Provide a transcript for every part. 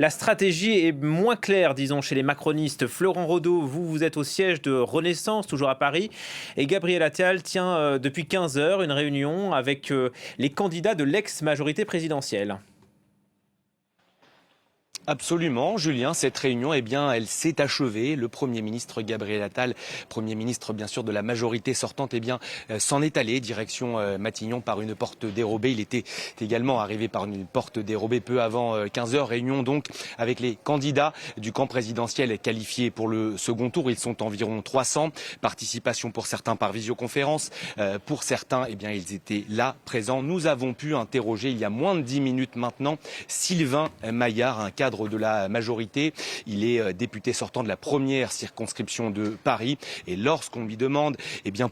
La stratégie est moins claire, disons, chez les macronistes. Florent Rodeau, vous êtes au siège de Renaissance, toujours à Paris. Et Gabriel Attal tient depuis 15 heures une réunion avec les candidats de l'ex-majorité présidentielle. Absolument, Julien. Cette réunion, eh bien, elle s'est achevée. Le Premier ministre Gabriel Attal, Premier ministre bien sûr de la majorité sortante, eh bien, s'en est allé direction Matignon par une porte dérobée. Il était également arrivé par une porte dérobée peu avant 15 heures. Réunion donc avec les candidats du camp présidentiel qualifiés pour le second tour. Ils sont environ 300. Participation pour certains par visioconférence. Pour certains, eh bien, ils étaient là, présents. Nous avons pu interroger il y a moins de 10 minutes maintenant Sylvain Maillard, un cadre de la majorité. Il est député sortant de la première circonscription de Paris. Et lorsqu'on lui demande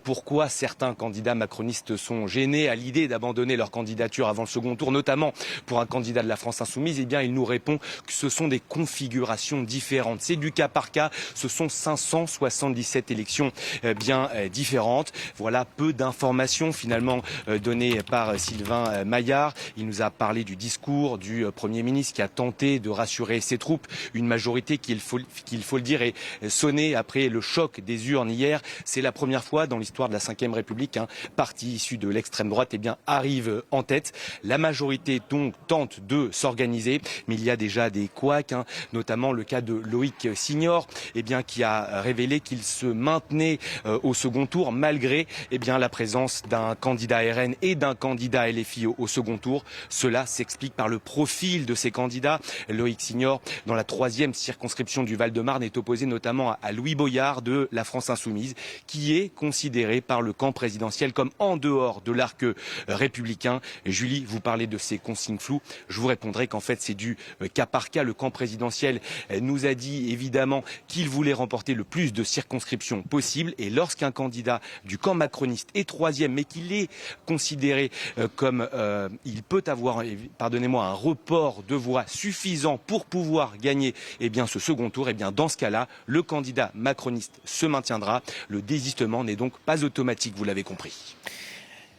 pourquoi certains candidats macronistes sont gênés à l'idée d'abandonner leur candidature avant le second tour, notamment pour un candidat de la France Insoumise, il nous répond que ce sont des configurations différentes. C'est du cas par cas. Ce sont 577 élections bien différentes. Voilà peu d'informations finalement données par Sylvain Maillard. Il nous a parlé du discours du Premier ministre qui a tenté de rassurer ses troupes, une majorité qu'il faut le dire est sonnée après le choc des urnes hier. C'est la première fois dans l'histoire de la Ve République qu'un parti issu de l'extrême droite arrive en tête. La majorité donc tente de s'organiser, mais il y a déjà des couacs, notamment le cas de Loïc Signor, qui a révélé qu'il se maintenait au second tour malgré la présence d'un candidat RN et d'un candidat LFI au second tour. Cela s'explique par le profil de ces candidats. Loïc Signor, dans la 3e circonscription du Val-de-Marne, est opposé notamment à Louis Boyard de la France Insoumise, qui est considéré par le camp présidentiel comme en dehors de l'arc républicain. Julie, vous parlez de ces consignes floues. Je vous répondrai qu'en fait c'est du cas par cas. Le camp présidentiel nous a dit évidemment qu'il voulait remporter le plus de circonscriptions possible. Et lorsqu'un candidat du camp macroniste est 3e, mais qu'il est considéré comme il peut avoir, pardonnez-moi, un report de voix suffisant pour pouvoir gagner ce second tour, dans ce cas-là, le candidat macroniste se maintiendra. Le désistement n'est donc pas automatique, vous l'avez compris.